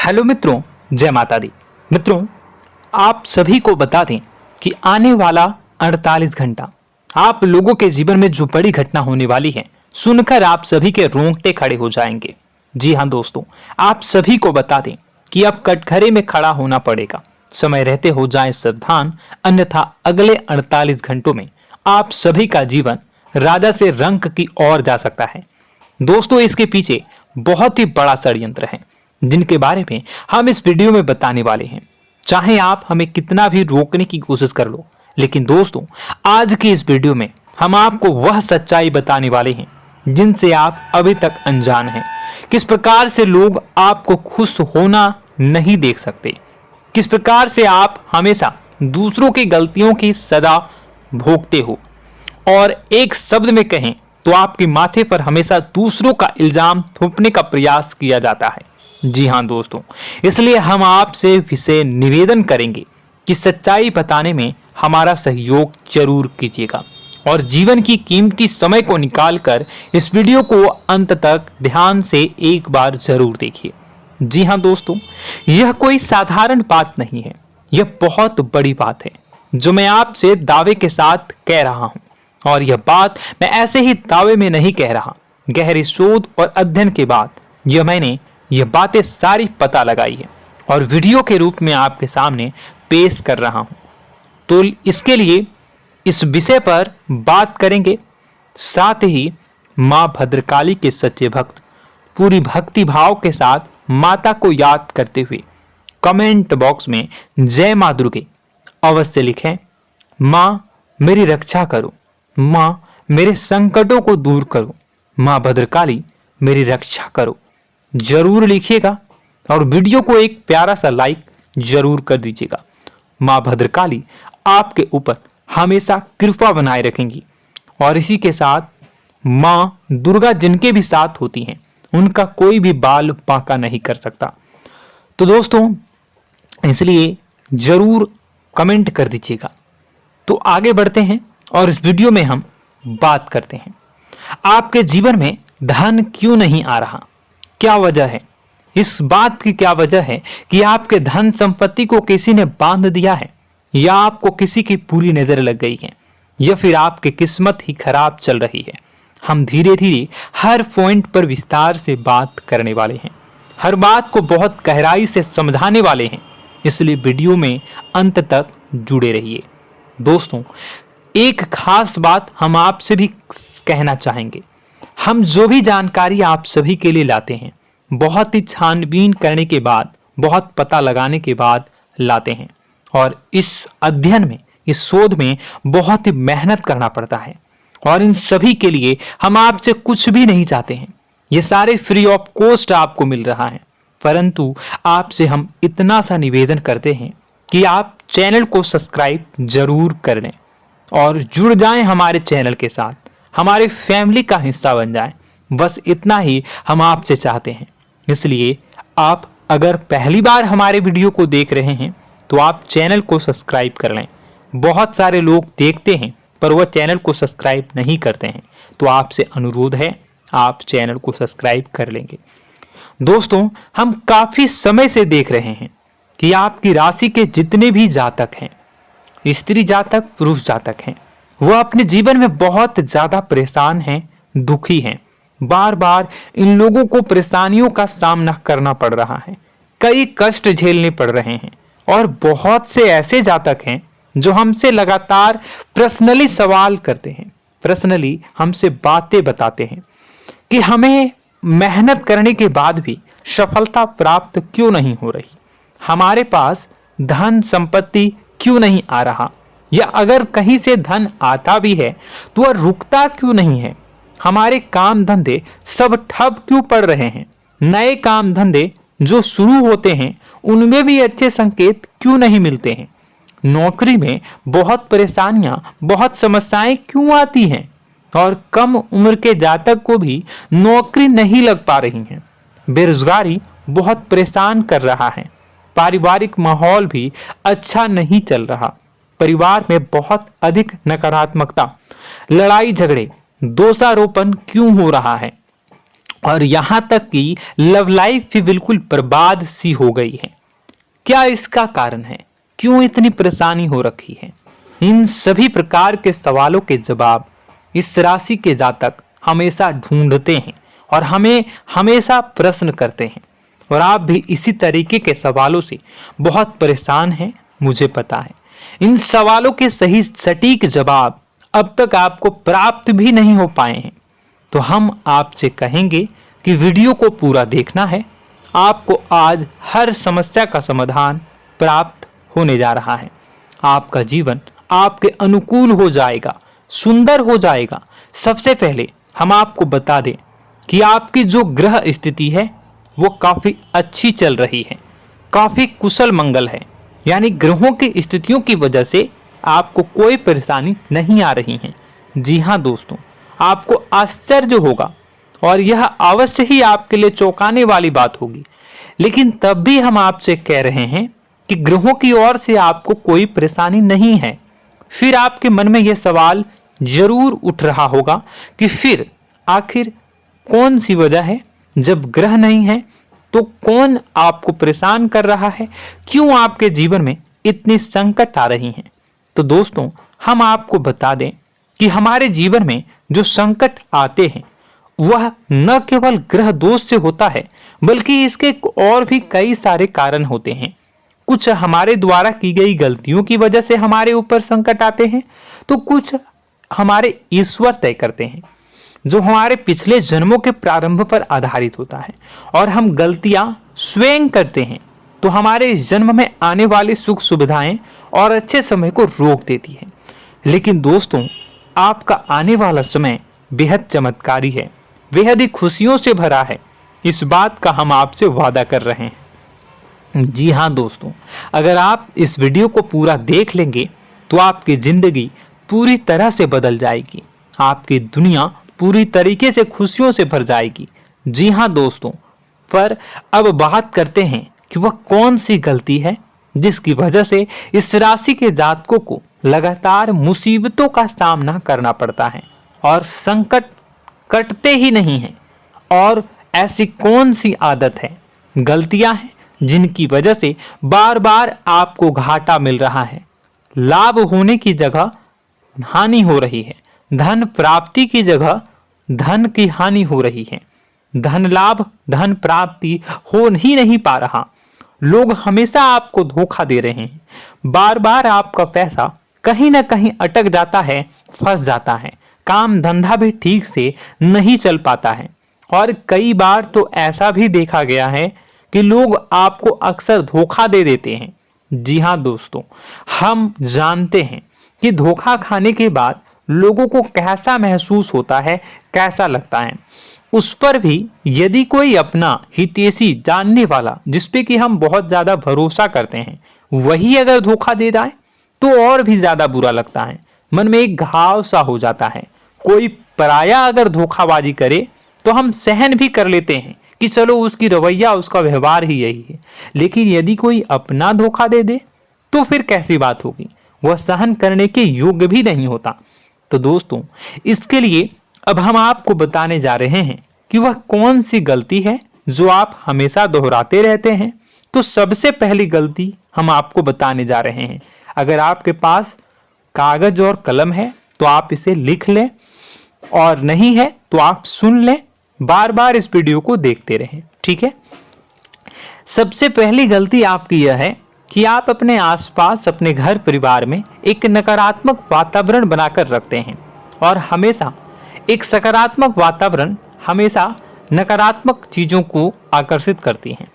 Hello मित्रों, जय माता दी। मित्रों, आप सभी को बता दें कि आने वाला 48 घंटा आप लोगों के जीवन में जो बड़ी घटना होने वाली है, सुनकर आप सभी के रोंगटे खड़े हो जाएंगे। जी हाँ दोस्तों, आप सभी को बता दें कि अब कटघरे में खड़ा होना पड़ेगा। समय रहते हो जाएं सावधान, अन्यथा अगले 48 घंटों में आप सभी का जीवन राजा से रंक की ओर जा सकता है। दोस्तों, इसके पीछे बहुत ही बड़ा षड्यंत्र है जिनके बारे में हम इस वीडियो में बताने वाले हैं। चाहे आप हमें कितना भी रोकने की कोशिश कर लो, लेकिन दोस्तों आज की इस वीडियो में हम आपको वह सच्चाई बताने वाले हैं जिनसे आप अभी तक अनजान हैं। किस प्रकार से लोग आपको खुश होना नहीं देख सकते, किस प्रकार से आप हमेशा दूसरों की गलतियों की सजा भोगते हो, और एक शब्द में कहें तो आपके माथे पर हमेशा दूसरों का इल्जाम थोपने का प्रयास किया जाता है। जी हाँ दोस्तों, इसलिए हम आपसे विशेष निवेदन करेंगे कि सच्चाई बताने में हमारा सहयोग जरूर कीजिएगा और जीवन की कीमती समय को निकालकर इस वीडियो को अंत तक ध्यान से एक बार जरूर देखिए। जी हाँ दोस्तों, यह कोई साधारण बात नहीं है, यह बहुत बड़ी बात है जो मैं आपसे दावे के साथ कह रहा हूं। और यह बात मैं ऐसे ही दावे में नहीं कह रहा, गहरी शोध और अध्ययन के बाद मैंने यह बातें सारी पता लगाई है और वीडियो के रूप में आपके सामने पेश कर रहा हूं। तो इसके लिए इस विषय पर बात करेंगे। साथ ही मां भद्रकाली के सच्चे भक्त पूरी भक्ति भाव के साथ माता को याद करते हुए कमेंट बॉक्स में जय मां दुर्गे अवश्य लिखें। मां मेरी रक्षा करो, मां मेरे संकटों को दूर करो, मां भद्रकाली मेरी रक्षा करो, जरूर लिखिएगा और वीडियो को एक प्यारा सा लाइक जरूर कर दीजिएगा। मां भद्रकाली आपके ऊपर हमेशा कृपा बनाए रखेंगी और इसी के साथ मां दुर्गा जिनके भी साथ होती हैं उनका कोई भी बाल बांका नहीं कर सकता। तो दोस्तों, इसलिए जरूर कमेंट कर दीजिएगा। तो आगे बढ़ते हैं और इस वीडियो में हम बात करते हैं, आपके जीवन में धन क्यों नहीं आ रहा, क्या वजह है। इस बात की क्या वजह है कि आपके धन संपत्ति को किसी ने बांध दिया है, या आपको किसी की पूरी नजर लग गई है, या फिर आपकी किस्मत ही खराब चल रही है। हम धीरे धीरे हर पॉइंट पर विस्तार से बात करने वाले हैं, हर बात को बहुत गहराई से समझाने वाले हैं, इसलिए वीडियो में अंत तक जुड़े रहिए। दोस्तों, एक खास बात हम आपसे भी कहना चाहेंगे, हम जो भी जानकारी आप सभी के लिए लाते हैं बहुत ही छानबीन करने के बाद, बहुत पता लगाने के बाद लाते हैं, और इस अध्ययन में, इस शोध में बहुत ही मेहनत करना पड़ता है। और इन सभी के लिए हम आपसे कुछ भी नहीं चाहते हैं, ये सारे फ्री ऑफ कॉस्ट आपको मिल रहा है, परंतु आपसे हम इतना सा निवेदन करते हैं कि आप चैनल को सब्सक्राइब जरूर कर लें और जुड़ जाएं हमारे चैनल के साथ, हमारे फैमिली का हिस्सा बन जाएं। बस इतना ही हम आपसे चाहते हैं। इसलिए आप अगर पहली बार हमारे वीडियो को देख रहे हैं तो आप चैनल को सब्सक्राइब कर लें। बहुत सारे लोग देखते हैं पर वह चैनल को सब्सक्राइब नहीं करते हैं, तो आपसे अनुरोध है आप चैनल को सब्सक्राइब कर लेंगे। दोस्तों, हम काफी समय से देख रहे हैं कि आपकी राशि के जितने भी जातक हैं, स्त्री जातक, पुरुष जातक हैं, वह अपने जीवन में बहुत ज्यादा परेशान हैं, दुखी हैं। बार बार इन लोगों को परेशानियों का सामना करना पड़ रहा है, कई कष्ट झेलने पड़ रहे हैं, और बहुत से ऐसे जातक हैं जो हमसे लगातार पर्सनली सवाल करते हैं, पर्सनली हमसे बातें बताते हैं कि हमें मेहनत करने के बाद भी सफलता प्राप्त क्यों नहीं हो रही, हमारे पास धन संपत्ति क्यों नहीं आ रहा, या अगर कहीं से धन आता भी है तो वह रुकता क्यों नहीं है, हमारे काम धंधे सब ठप क्यों पड़ रहे हैं, नए काम धंधे जो शुरू होते हैं उनमें भी अच्छे संकेत क्यों नहीं मिलते हैं, नौकरी में बहुत परेशानियां, बहुत समस्याएं क्यों आती हैं, और कम उम्र के जातक को भी नौकरी नहीं लग पा रही है, बेरोजगारी बहुत परेशान कर रहा है, पारिवारिक माहौल भी अच्छा नहीं चल रहा, परिवार में बहुत अधिक नकारात्मकता, लड़ाई झगड़े, दोषारोपण क्यों हो रहा है, और यहां तक कि लव लाइफ भी बिल्कुल बर्बाद सी हो गई है। क्या इसका कारण है? क्यों इतनी परेशानी हो रखी है? इन सभी प्रकार के सवालों के जवाब इस राशि के जातक हमेशा ढूंढते हैं और हमें हमेशा प्रश्न करते हैं। और आप भी इसी तरीके के सवालों से बहुत परेशान हैं, मुझे पता है। इन सवालों के सही सटीक जवाब अब तक आपको प्राप्त भी नहीं हो पाए हैं। तो हम आपसे कहेंगे कि वीडियो को पूरा देखना है। आपको आज हर समस्या का समाधान प्राप्त होने जा रहा है। आपका जीवन आपके अनुकूल हो जाएगा, सुंदर हो जाएगा। सबसे पहले हम आपको बता दें कि आपकी जो ग्रह स्थिति है वो काफी अच्छी चल रही है, काफी कुशल मंगल है। यानी ग्रहों की स्थितियों की वजह से आपको कोई परेशानी नहीं आ रही है। जी हाँ दोस्तों, आपको आश्चर्य होगा और यह अवश्य ही आपके लिए चौंकाने वाली बात होगी। लेकिन तब भी हम आपसे कह रहे हैं कि ग्रहों की ओर से आपको कोई परेशानी नहीं है। फिर आपके मन में यह सवाल जरूर उठ रहा होगा कि फिर आखिर कौन सी वजह है? जब ग्रह नहीं है तो कौन आपको परेशान कर रहा है? क्यों आपके जीवन में इतनी संकट आ रही हैं? तो दोस्तों, हम आपको बता दें कि हमारे जीवन में जो संकट आते हैं वह न केवल ग्रह दोष से होता है, बल्कि इसके और भी कई सारे कारण होते हैं। कुछ हमारे द्वारा की गई गलतियों की वजह से हमारे ऊपर संकट आते हैं, तो कुछ हमारे ईश्वर तय करते हैं, जो हमारे पिछले जन्मों के प्रारंभ पर आधारित होता है। और हम गलतियां स्वयं करते हैं तो हमारे इस जन्म में आने वाली सुख सुविधाएं और अच्छे समय को रोक देती है। लेकिन दोस्तों, आपका आने वाला समय बेहद चमत्कारी है, बेहद ही खुशियों से भरा है। इस बात का हम आपसे वादा कर रहे हैं। जी हाँ दोस्तों, अगर आप इस वीडियो को पूरा देख लेंगे तो आपकी जिंदगी पूरी तरह से बदल जाएगी, आपकी दुनिया पूरी तरीके से खुशियों से भर जाएगी। जी हाँ दोस्तों, पर अब बात करते हैं कि वह कौन सी गलती है जिसकी वजह से इस राशि के जातकों को लगातार मुसीबतों का सामना करना पड़ता है और संकट कटते ही नहीं हैं। और ऐसी कौन सी आदत है, गलतियां हैं जिनकी वजह से बार बार आपको घाटा मिल रहा है, लाभ होने की जगह हानि हो रही है, धन प्राप्ति की जगह धन की हानि हो रही है, धन लाभ धन प्राप्ति हो ही नहीं पा रहा, लोग हमेशा आपको धोखा दे रहे हैं, बार बार आपका पैसा कहीं ना कहीं अटक जाता है, फंस जाता है, काम धंधा भी ठीक से नहीं चल पाता है। और कई बार तो ऐसा भी देखा गया है कि लोग आपको अक्सर धोखा दे देते हैं। जी हाँ दोस्तों, हम जानते हैं कि धोखा खाने के बाद लोगों को कैसा महसूस होता है, कैसा लगता है। उस पर भी यदि कोई अपना हितैषी जानने वाला, जिसपे कि हम बहुत ज्यादा भरोसा करते हैं, वही अगर धोखा दे जाए तो और भी ज्यादा बुरा लगता है, मन में एक घाव सा हो जाता है। कोई पराया अगर धोखाबाजी करे तो हम सहन भी कर लेते हैं कि चलो उसकी रवैया, उसका व्यवहार ही यही है। लेकिन यदि कोई अपना धोखा दे दे तो फिर कैसी बात होगी, वह सहन करने के योग्य भी नहीं होता। तो दोस्तों, इसके लिए अब हम आपको बताने जा रहे हैं कि वह कौन सी गलती है जो आप हमेशा दोहराते रहते हैं। तो सबसे पहली गलती हम आपको बताने जा रहे हैं। अगर आपके पास कागज और कलम है तो आप इसे लिख लें, और नहीं है तो आप सुन लें, बार बार इस वीडियो को देखते रहें, ठीक है। सबसे पहली गलती आपकी यह है कि आप अपने आसपास, अपने घर परिवार में एक नकारात्मक वातावरण बनाकर रखते हैं। और हमेशा एक सकारात्मक वातावरण हमेशा नकारात्मक चीजों को आकर्षित करती हैं,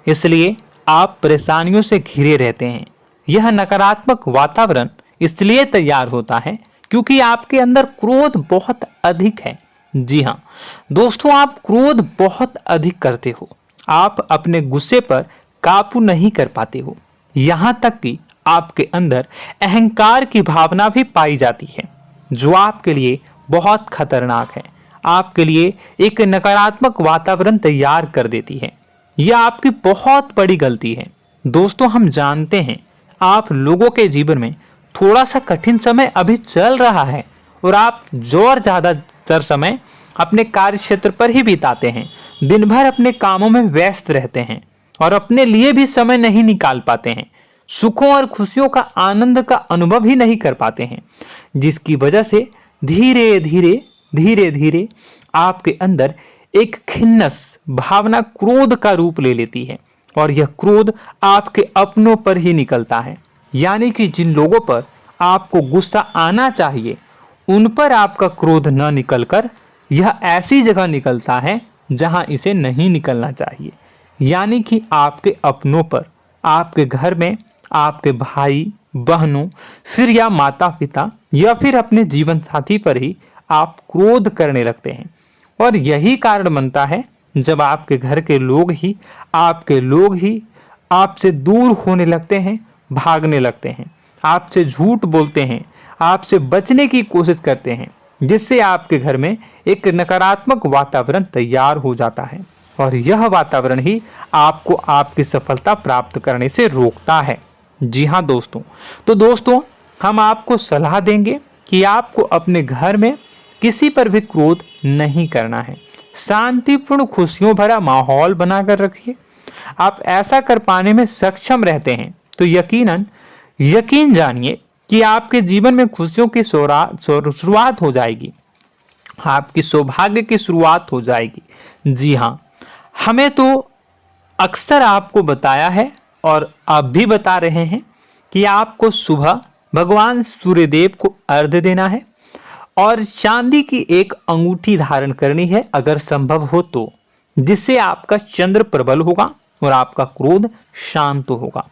इसलिए आप परेशानियों से घिरे रहते हैं। यह नकारात्मक वातावरण इसलिए तैयार होता है क्योंकि आपके अंदर क्रोध बहुत अधिक है। जी हाँ दोस्तों, आप क्रोध बहुत अधिक करते हो, आप अपने गुस्से पर काबू नहीं कर पाते हो, यहाँ तक कि आपके अंदर अहंकार की भावना भी पाई जाती है, जो आपके लिए बहुत खतरनाक है, आपके लिए एक नकारात्मक वातावरण तैयार कर देती है। यह आपकी बहुत बड़ी गलती है। दोस्तों, हम जानते हैं आप लोगों के जीवन में थोड़ा सा कठिन समय अभी चल रहा है और आप और ज्यादातर समय अपने कार्य क्षेत्र पर ही बिताते हैं, दिन भर अपने कामों में व्यस्त रहते हैं और अपने लिए भी समय नहीं निकाल पाते हैं, सुखों और खुशियों का आनंद का अनुभव ही नहीं कर पाते हैं, जिसकी वजह से धीरे धीरे धीरे धीरे आपके अंदर एक खिन्नस भावना क्रोध का रूप ले लेती है और यह क्रोध आपके अपनों पर ही निकलता है। यानी कि जिन लोगों पर आपको गुस्सा आना चाहिए उन पर आपका क्रोध न निकलकर यह ऐसी जगह निकलता है जहां इसे नहीं निकलना चाहिए। यानी कि आपके अपनों पर, आपके घर में आपके भाई बहनों, फिर या माता पिता या फिर अपने जीवन साथी पर ही आप क्रोध करने लगते हैं। और यही कारण बनता है जब आपके घर के लोग ही आपसे दूर होने लगते हैं, भागने लगते हैं, आपसे झूठ बोलते हैं, आपसे बचने की कोशिश करते हैं, जिससे आपके घर में एक नकारात्मक वातावरण तैयार हो जाता है और यह वातावरण ही आपको आपकी सफलता प्राप्त करने से रोकता है। जी हाँ दोस्तों, तो दोस्तों हम आपको सलाह देंगे कि आपको अपने घर में किसी पर भी क्रोध नहीं करना है। शांतिपूर्ण खुशियों भरा माहौल बनाकर रखिए। आप ऐसा कर पाने में सक्षम रहते हैं तो यकीन जानिए कि आपके जीवन में खुशियों की शुरुआत हो जाएगी, आपकी सौभाग्य की शुरुआत हो जाएगी। जी हाँ, हमें तो अक्सर आपको बताया है और आप भी बता रहे हैं कि आपको सुबह भगवान सूर्यदेव को अर्घ्य देना है और चांदी की एक अंगूठी धारण करनी है अगर संभव हो तो, जिससे आपका चंद्र प्रबल होगा और आपका क्रोध शांत होगा।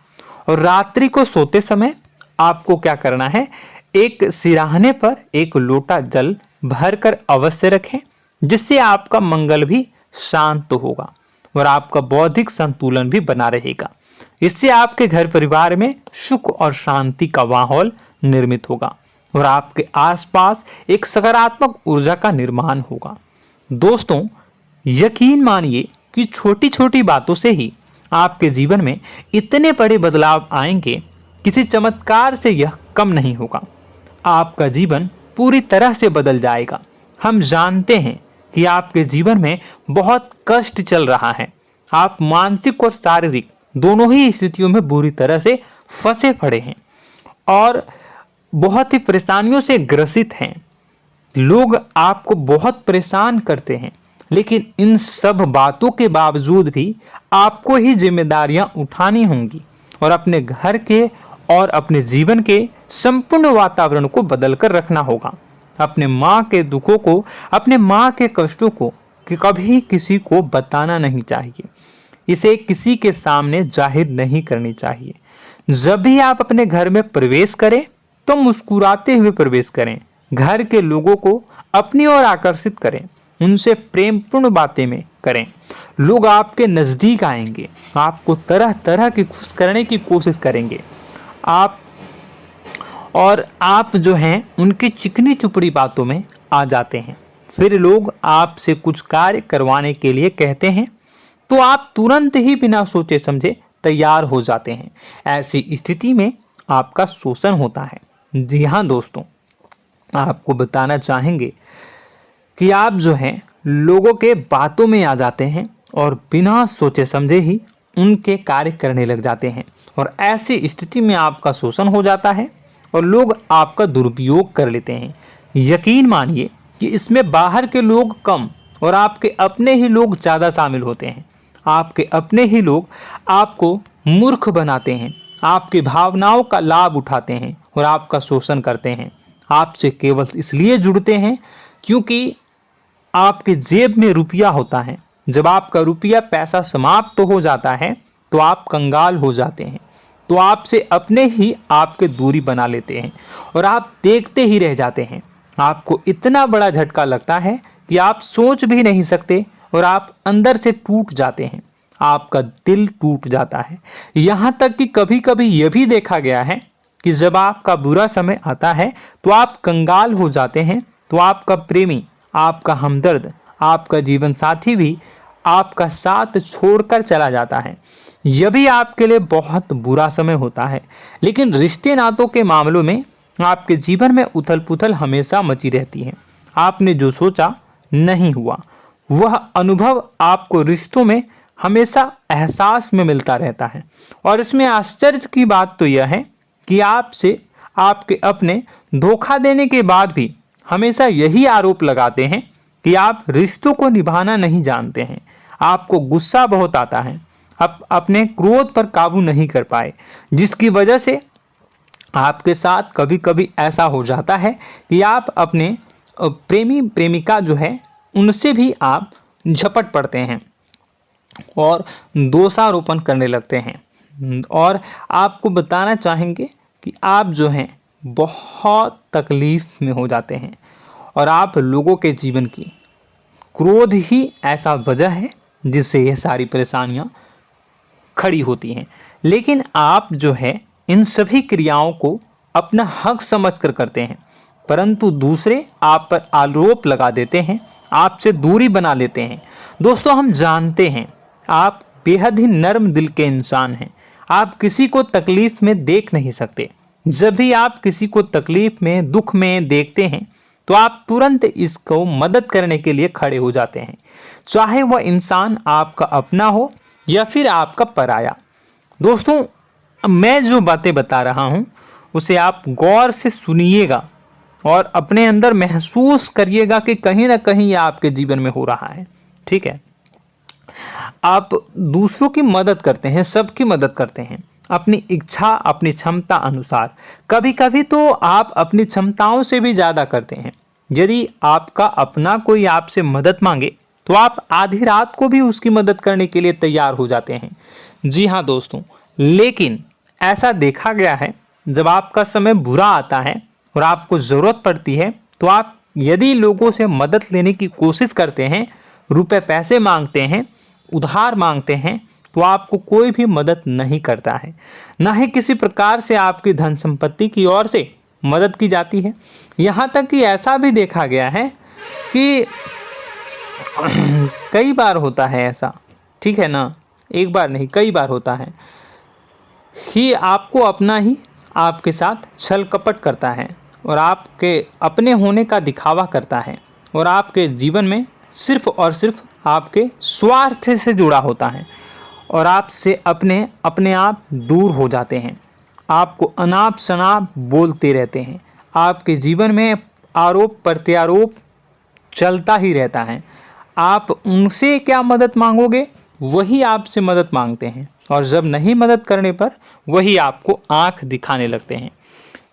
और रात्रि को सोते समय आपको क्या करना है, एक सिराहने पर एक लोटा जल भरकर अवश्य रखें, जिससे आपका मंगल भी शांत होगा और आपका बौद्धिक संतुलन भी बना रहेगा। इससे आपके घर परिवार में सुख और शांति का माहौल निर्मित होगा और आपके आसपास एक सकारात्मक ऊर्जा का निर्माण होगा। दोस्तों यकीन मानिए कि छोटी छोटी बातों से ही आपके जीवन में इतने बड़े बदलाव आएंगे, किसी चमत्कार से यह कम नहीं होगा। आपका जीवन पूरी तरह से बदल जाएगा। हम जानते हैं कि आपके जीवन में बहुत कष्ट चल रहा है, आप मानसिक और शारीरिक दोनों ही स्थितियों में बुरी तरह से फंसे पड़े हैं और बहुत ही परेशानियों से ग्रसित हैं। लोग आपको बहुत परेशान करते हैं, लेकिन इन सब बातों के बावजूद भी आपको ही जिम्मेदारियां उठानी होंगी और अपने घर के और अपने जीवन के संपूर्ण वातावरण को बदलकर रखना होगा। अपने माँ के दुखों को, अपने माँ के कष्टों को कभी किसी को बताना नहीं चाहिए, इसे किसी के सामने जाहिर नहीं करनी चाहिए। जब भी आप अपने घर में प्रवेश करें तो मुस्कुराते हुए प्रवेश करें, घर के लोगों को अपनी ओर आकर्षित करें, उनसे प्रेमपूर्ण बातें में करें। लोग आपके नज़दीक आएंगे, आपको तरह तरह की खुश करने की कोशिश करेंगे। आप जो हैं उनकी चिकनी चुपड़ी बातों में आ जाते हैं। फिर लोग आपसे कुछ कार्य करवाने के लिए कहते हैं तो आप तुरंत ही बिना सोचे समझे तैयार हो जाते हैं। ऐसी स्थिति में आपका शोषण होता है। जी हाँ दोस्तों, आपको बताना चाहेंगे कि आप जो हैं लोगों के बातों में आ जाते हैं और बिना सोचे समझे ही उनके कार्य करने लग जाते हैं और ऐसी स्थिति में आपका शोषण हो जाता है और लोग आपका दुरुपयोग कर लेते हैं। यकीन मानिए कि इसमें बाहर के लोग कम और आपके अपने ही लोग ज़्यादा शामिल होते हैं। आपके अपने ही लोग आपको मूर्ख बनाते हैं, आपकी भावनाओं का लाभ उठाते हैं और आपका शोषण करते हैं। आपसे केवल इसलिए जुड़ते हैं क्योंकि आपके जेब में रुपया होता है। जब आपका रुपया पैसा समाप्त हो जाता है तो आप कंगाल हो जाते हैं, तो आपसे अपने ही आपके दूरी बना लेते हैं और आप देखते ही रह जाते हैं। आपको इतना बड़ा झटका लगता है कि आप सोच भी नहीं सकते और आप अंदर से टूट जाते हैं, आपका दिल टूट जाता है। यहाँ तक कि कभी कभी यह भी देखा गया है कि जब आपका बुरा समय आता है तो आप कंगाल हो जाते हैं, तो आपका प्रेमी, आपका हमदर्द, आपका जीवन साथी भी आपका साथ छोड़कर चला जाता है। यह भी आपके लिए बहुत बुरा समय होता है। लेकिन रिश्ते नातों के मामलों में आपके जीवन में उथल पुथल हमेशा मची रहती है। आपने जो सोचा नहीं हुआ। वह अनुभव आपको रिश्तों में हमेशा एहसास में मिलता रहता है। और इसमें आश्चर्य की बात तो यह है कि आपसे आपके अपने धोखा देने के बाद भी हमेशा यही आरोप लगाते हैं कि आप रिश्तों को निभाना नहीं जानते हैं। आपको गुस्सा बहुत आता है, आप अपने क्रोध पर काबू नहीं कर पाए, जिसकी वजह से आपके साथ कभी कभी ऐसा हो जाता है कि आप अपने प्रेमी प्रेमिका जो है उनसे भी आप झपट पड़ते हैं और दोषारोपण करने लगते हैं। और आपको बताना चाहेंगे कि आप जो हैं बहुत तकलीफ में हो जाते हैं और आप लोगों के जीवन की क्रोध ही ऐसा वजह है जिससे यह सारी परेशानियां खड़ी होती हैं। लेकिन आप जो है इन सभी क्रियाओं को अपना हक समझकर करते हैं, परंतु दूसरे आप पर आरोप लगा देते हैं, आपसे दूरी बना लेते हैं। दोस्तों, हम जानते हैं आप बेहद ही नर्म दिल के इंसान हैं। आप किसी को तकलीफ में देख नहीं सकते। जब भी आप किसी को तकलीफ में, दुख में देखते हैं तो आप तुरंत इसको मदद करने के लिए खड़े हो जाते हैं, चाहे वह इंसान आपका अपना हो या फिर आपका पराया। दोस्तों, मैं जो बातें बता रहा हूं उसे आप गौर से सुनिएगा और अपने अंदर महसूस करिएगा कि कहीं ना कहीं यह आपके जीवन में हो रहा है। ठीक है, आप दूसरों की मदद करते हैं, सबकी मदद करते हैं अपनी इच्छा, अपनी क्षमता अनुसार। कभी कभी तो आप अपनी क्षमताओं से भी ज़्यादा करते हैं। यदि आपका अपना कोई आपसे मदद मांगे तो आप आधी रात को भी उसकी मदद करने के लिए तैयार हो जाते हैं। जी हाँ दोस्तों, लेकिन ऐसा देखा गया है जब आपका समय बुरा आता है और आपको ज़रूरत पड़ती है तो आप यदि लोगों से मदद लेने की कोशिश करते हैं, रुपए पैसे मांगते हैं, उधार मांगते हैं, तो आपको कोई भी मदद नहीं करता है। ना ही किसी प्रकार से आपकी धन संपत्ति की ओर से मदद की जाती है। यहाँ तक कि ऐसा भी देखा गया है कि कई बार होता है ऐसा, ठीक है ना, एक बार नहीं कई बार होता है कि आपको अपना ही आपके साथ छल कपट करता है और आपके अपने होने का दिखावा करता है और आपके जीवन में सिर्फ और सिर्फ आपके स्वार्थ से जुड़ा होता है और आपसे अपने आप दूर हो जाते हैं। आपको अनाप शनाप बोलते रहते हैं। आपके जीवन में आरोप प्रत्यारोप चलता ही रहता है। आप उनसे क्या मदद मांगोगे, वही आपसे मदद मांगते हैं और जब नहीं मदद करने पर वही आपको आंख दिखाने लगते हैं।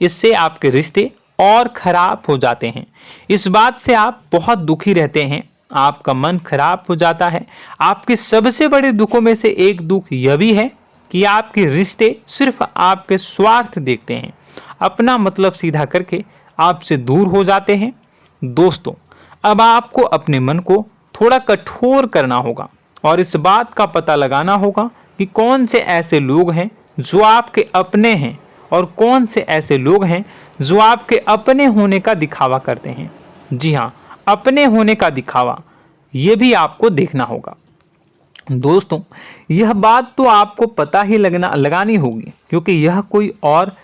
इससे आपके रिश्ते और खराब हो जाते हैं। इस बात से आप बहुत दुखी रहते हैं, आपका मन खराब हो जाता है। आपके सबसे बड़े दुखों में से एक दुख यह भी है कि आपके रिश्ते सिर्फ आपके स्वार्थ देखते हैं, अपना मतलब सीधा करके आपसे दूर हो जाते हैं। दोस्तों, अब आपको अपने मन को थोड़ा कठोर करना होगा और इस बात का पता लगाना होगा कि कौन से ऐसे लोग हैं जो आपके अपने हैं और कौन से ऐसे लोग हैं जो आपके अपने होने का दिखावा करते हैं। जी हाँ, अपने होने का दिखावा, ये भी आपको देखना होगा। दोस्तों, यह बात तो आपको पता ही लगानी होगी, क्योंकि यह कोई और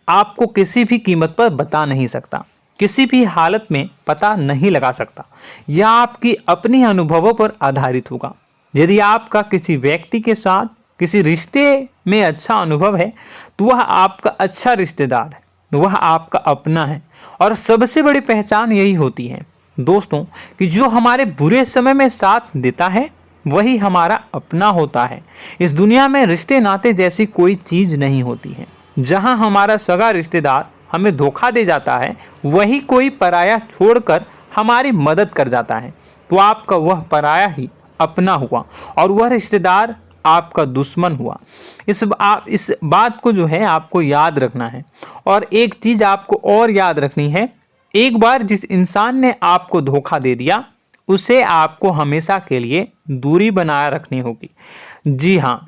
आपको किसी भी कीमत पर बता नहीं सकता, किसी भी हालत में पता नहीं लगा सकता। यह आपकी अपनी अनुभवों पर आधारित होगा। यदि आपका किसी व्यक्ति के साथ किसी रिश्ते में अच्छा अनुभव है तो वह आपका अच्छा रिश्तेदार है, वह आपका अपना है। और सबसे बड़ी पहचान यही होती है दोस्तों कि जो हमारे बुरे समय में साथ देता है वही हमारा अपना होता है। इस दुनिया में रिश्ते नाते जैसी कोई चीज़ नहीं होती है। जहां हमारा सगा रिश्तेदार हमें धोखा दे जाता है, वही कोई पराया छोड़कर हमारी मदद कर जाता है, तो आपका वह पराया ही अपना हुआ और वह रिश्तेदार आपका दुश्मन हुआ। इस बात को जो है आपको याद रखना है। और एक चीज़ आपको और याद रखनी है, एक बार जिस इंसान ने आपको धोखा दे दिया उसे आपको हमेशा के लिए दूरी बनाए रखनी होगी। जी हाँ,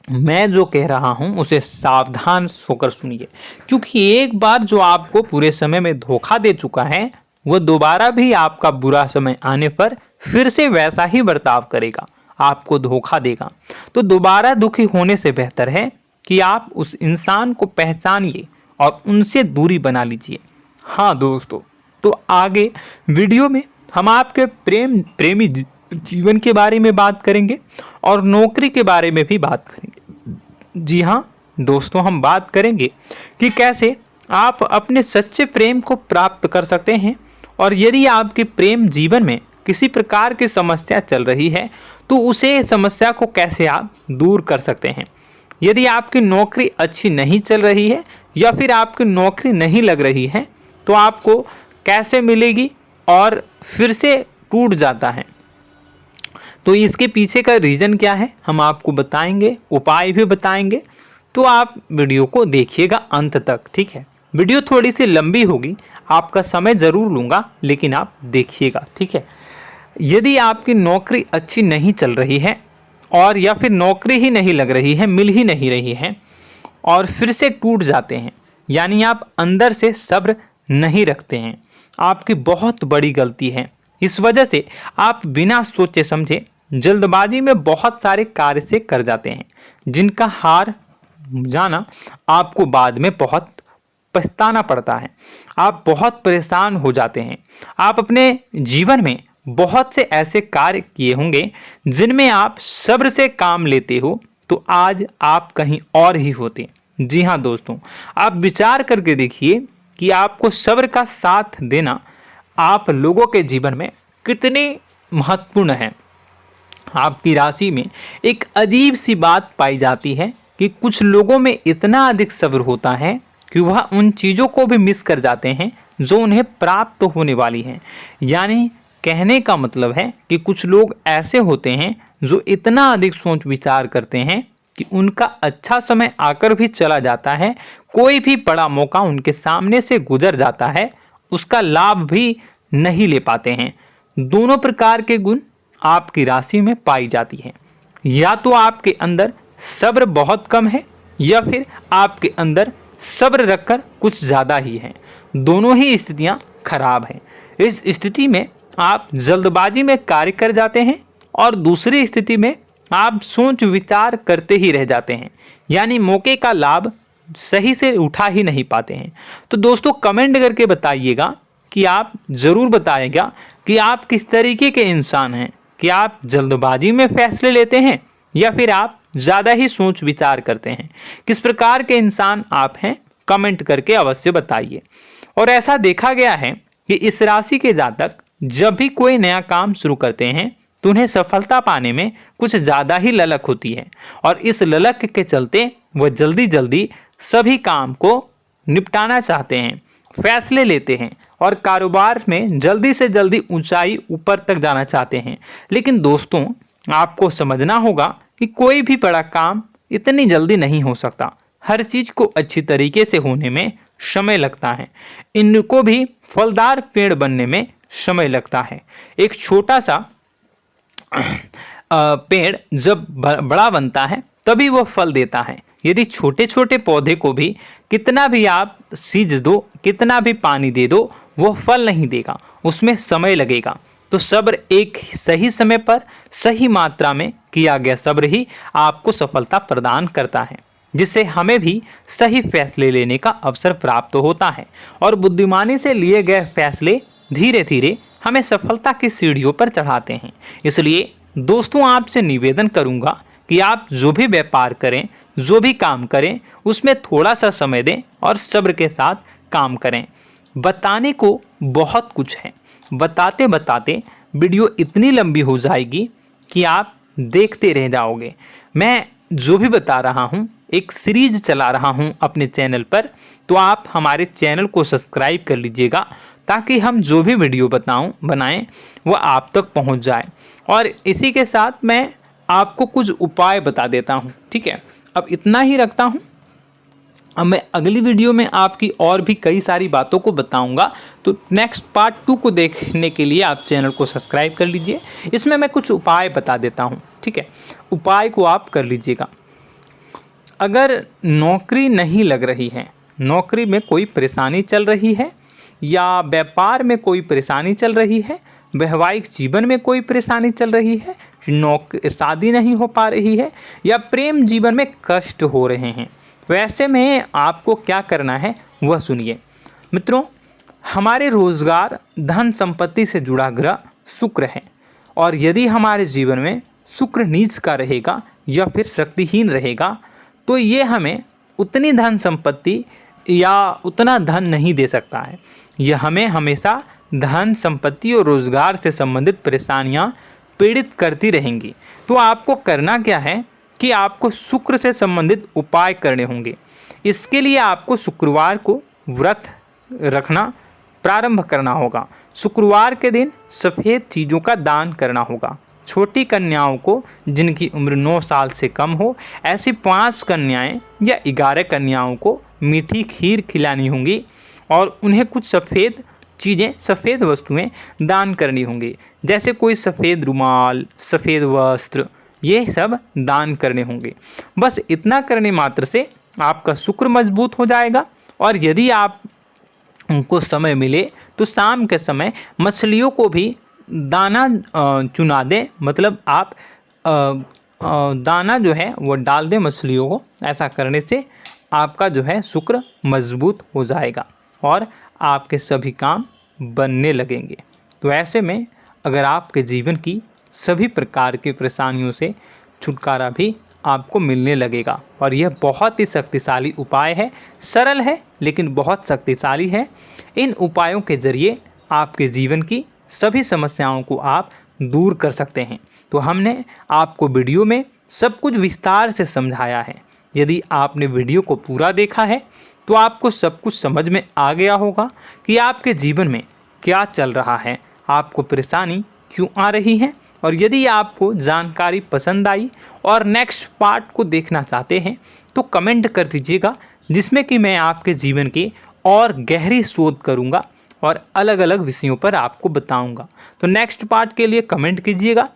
मैं जो कह रहा हूं उसे सावधान होकर सुनिए, क्योंकि एक बार जो आपको पूरे समय में धोखा दे चुका है वह दोबारा भी आपका बुरा समय आने पर फिर से वैसा ही बर्ताव करेगा, आपको धोखा देगा। तो दोबारा दुखी होने से बेहतर है कि आप उस इंसान को पहचानिए और उनसे दूरी बना लीजिए। हाँ दोस्तों, तो आगे वीडियो में हम आपके प्रेमी जीवन के बारे में बात करेंगे और नौकरी के बारे में भी बात करेंगे। जी हाँ दोस्तों, हम बात करेंगे कि कैसे आप अपने सच्चे प्रेम को प्राप्त कर सकते हैं, और यदि आपके प्रेम जीवन में किसी प्रकार की समस्या चल रही है तो उसे समस्या को कैसे आप दूर कर सकते हैं। यदि आपकी नौकरी अच्छी नहीं चल रही है या फिर आपकी नौकरी नहीं लग रही है तो आपको कैसे मिलेगी और फिर से टूट जाता है, तो इसके पीछे का रीज़न क्या है हम आपको बताएंगे, उपाय भी बताएंगे। तो आप वीडियो को देखिएगा अंत तक, ठीक है। वीडियो थोड़ी सी लंबी होगी, आपका समय ज़रूर लूँगा, लेकिन आप देखिएगा, ठीक है। यदि आपकी नौकरी अच्छी नहीं चल रही है और या फिर नौकरी ही नहीं लग रही है, मिल ही नहीं रही है और फिर से टूट जाते हैं, यानी आप अंदर से सब्र नहीं रखते हैं, आपकी बहुत बड़ी गलती है। इस वजह से आप बिना सोचे समझे जल्दबाजी में बहुत सारे कार्य से कर जाते हैं, जिनका हार जाना आपको बाद में बहुत पछताना पड़ता है। आप बहुत परेशान हो जाते हैं। आप अपने जीवन में बहुत से ऐसे कार्य किए होंगे जिनमें आप सब्र से काम लेते हो, तो आज आप कहीं और ही होते। जी हाँ दोस्तों, आप विचार करके देखिए कि आपको सब्र का साथ देना आप लोगों के जीवन में कितने महत्वपूर्ण है। आपकी राशि में एक अजीब सी बात पाई जाती है कि कुछ लोगों में इतना अधिक सब्र होता है कि वह उन चीज़ों को भी मिस कर जाते हैं जो उन्हें प्राप्त होने वाली हैं। यानी कहने का मतलब है कि कुछ लोग ऐसे होते हैं जो इतना अधिक सोच विचार करते हैं कि उनका अच्छा समय आकर भी चला जाता है, कोई भी बड़ा मौका उनके सामने से गुजर जाता है, उसका लाभ भी नहीं ले पाते हैं। दोनों प्रकार के गुण आपकी राशि में पाई जाती हैं। या तो आपके अंदर सब्र बहुत कम है या फिर आपके अंदर सब्र रखकर कुछ ज़्यादा ही है। दोनों ही स्थितियाँ खराब हैं। इस स्थिति में आप जल्दबाजी में कार्य कर जाते हैं और दूसरी स्थिति में आप सोच विचार करते ही रह जाते हैं, यानी मौके का लाभ सही से उठा ही नहीं पाते हैं। तो दोस्तों कमेंट करके बताइएगा कि आप ज़रूर बताइएगा कि आप किस तरीके के इंसान हैं, कि आप जल्दबाजी में फैसले लेते हैं या फिर आप ज़्यादा ही सोच विचार करते हैं। किस प्रकार के इंसान आप हैं, कमेंट करके अवश्य बताइए। और ऐसा देखा गया है कि इस राशि के जातक जब भी कोई नया काम शुरू करते हैं तो उन्हें सफलता पाने में कुछ ज़्यादा ही ललक होती है, और इस ललक के चलते वह जल्दी जल्दी सभी काम को निपटाना चाहते हैं, फैसले लेते हैं और कारोबार में जल्दी से जल्दी ऊंचाई ऊपर तक जाना चाहते हैं। लेकिन दोस्तों आपको समझना होगा कि कोई भी बड़ा काम इतनी जल्दी नहीं हो सकता। हर चीज़ को अच्छी तरीके से होने में समय लगता है। इनको भी फलदार पेड़ बनने में समय लगता है। एक छोटा सा पेड़ जब बड़ा बनता है तभी वो फल देता है। यदि छोटे छोटे पौधे को भी कितना भी आप सींच दो, कितना भी पानी दे दो, वो फल नहीं देगा, उसमें समय लगेगा। तो सब्र एक सही समय पर सही मात्रा में किया गया सब्र ही आपको सफलता प्रदान करता है, जिससे हमें भी सही फैसले लेने का अवसर प्राप्त होता है और बुद्धिमानी से लिए गए फैसले धीरे धीरे हमें सफलता की सीढ़ियों पर चढ़ाते हैं। इसलिए दोस्तों आपसे निवेदन करूंगा कि आप जो भी व्यापार करें, जो भी काम करें, उसमें थोड़ा सा समय दें और सब्र के साथ काम करें। बताने को बहुत कुछ है, बताते बताते वीडियो इतनी लंबी हो जाएगी कि आप देखते रह जाओगे। मैं जो भी बता रहा हूँ एक सीरीज चला रहा हूँ अपने चैनल पर, तो आप हमारे चैनल को सब्सक्राइब कर लीजिएगा ताकि हम जो भी वीडियो बनाएं वो आप तक पहुँच जाए। और इसी के साथ मैं आपको कुछ उपाय बता देता हूँ, ठीक है। अब इतना ही रखता हूँ। अब मैं अगली वीडियो में आपकी और भी कई सारी बातों को बताऊंगा, तो नेक्स्ट पार्ट 2 को देखने के लिए आप चैनल को सब्सक्राइब कर लीजिए। इसमें मैं कुछ उपाय बता देता हूं, ठीक है। उपाय को आप कर लीजिएगा। अगर नौकरी नहीं लग रही है, नौकरी में कोई परेशानी चल रही है, या व्यापार में कोई परेशानी चल रही है, वैवाहिक जीवन में कोई परेशानी चल रही है, शादी नहीं हो पा रही है, या प्रेम जीवन में कष्ट हो रहे हैं, वैसे में आपको क्या करना है वह सुनिए। मित्रों, हमारे रोजगार धन संपत्ति से जुड़ा ग्रह शुक्र है, और यदि हमारे जीवन में शुक्र नीच का रहेगा या फिर शक्तिहीन रहेगा तो ये हमें उतनी धन संपत्ति या उतना धन नहीं दे सकता है। यह हमें हमेशा धन संपत्ति और रोजगार से संबंधित परेशानियां पीड़ित करती रहेंगी। तो आपको करना क्या है कि आपको शुक्र से संबंधित उपाय करने होंगे। इसके लिए आपको शुक्रवार को व्रत रखना प्रारंभ करना होगा। शुक्रवार के दिन सफ़ेद चीज़ों का दान करना होगा। छोटी कन्याओं को जिनकी उम्र 9 साल से कम हो, ऐसी 5 कन्याएं या 11 कन्याओं को मीठी खीर खिलानी होंगी और उन्हें कुछ सफ़ेद चीज़ें, सफ़ेद वस्तुएं दान करनी होंगी, जैसे कोई सफ़ेद रुमाल, सफ़ेद वस्त्र, ये सब दान करने होंगे। बस इतना करने मात्र से आपका शुक्र मजबूत हो जाएगा। और यदि आप उनको समय मिले तो शाम के समय मछलियों को भी दाना चुना दें, मतलब आप दाना जो है वो डाल दें मछलियों को। ऐसा करने से आपका जो है शुक्र मजबूत हो जाएगा और आपके सभी काम बनने लगेंगे। तो ऐसे में अगर आपके जीवन की सभी प्रकार की परेशानियों से छुटकारा भी आपको मिलने लगेगा। और यह बहुत ही शक्तिशाली उपाय है, सरल है लेकिन बहुत शक्तिशाली है। इन उपायों के ज़रिए आपके जीवन की सभी समस्याओं को आप दूर कर सकते हैं। तो हमने आपको वीडियो में सब कुछ विस्तार से समझाया है। यदि आपने वीडियो को पूरा देखा है तो आपको सब कुछ समझ में आ गया होगा कि आपके जीवन में क्या चल रहा है, आपको परेशानी क्यों आ रही है। और यदि आपको जानकारी पसंद आई और नेक्स्ट पार्ट को देखना चाहते हैं तो कमेंट कर दीजिएगा, जिसमें कि मैं आपके जीवन की और गहरी शोध करूंगा और अलग अलग विषयों पर आपको बताऊंगा। तो नेक्स्ट पार्ट के लिए कमेंट कीजिएगा,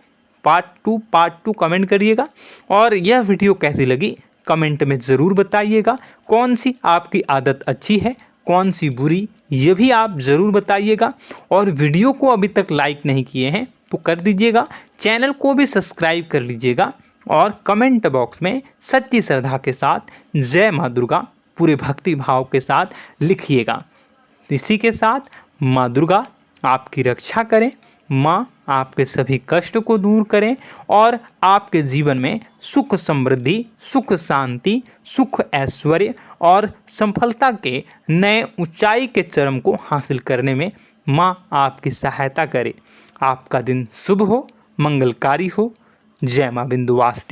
पार्ट टू कमेंट करिएगा। और यह वीडियो कैसी लगी कमेंट में ज़रूर बताइएगा। कौन सी आपकी आदत अच्छी है, कौन सी बुरी, ये भी आप ज़रूर बताइएगा। और वीडियो को अभी तक लाइक नहीं किए हैं तो कर दीजिएगा, चैनल को भी सब्सक्राइब कर लीजिएगा और कमेंट बॉक्स में सच्ची श्रद्धा के साथ जय माँ दुर्गा पूरे भक्ति भाव के साथ लिखिएगा। इसी के साथ माँ दुर्गा आपकी रक्षा करें, माँ आपके सभी कष्ट को दूर करें और आपके जीवन में सुख समृद्धि, सुख शांति, सुख ऐश्वर्य और सफलता के नए ऊंचाई के चरम को हासिल करने में माँ आपकी सहायता करे। आपका दिन शुभ हो, मंगलकारी हो। जय माँ विंध्यवासिनी।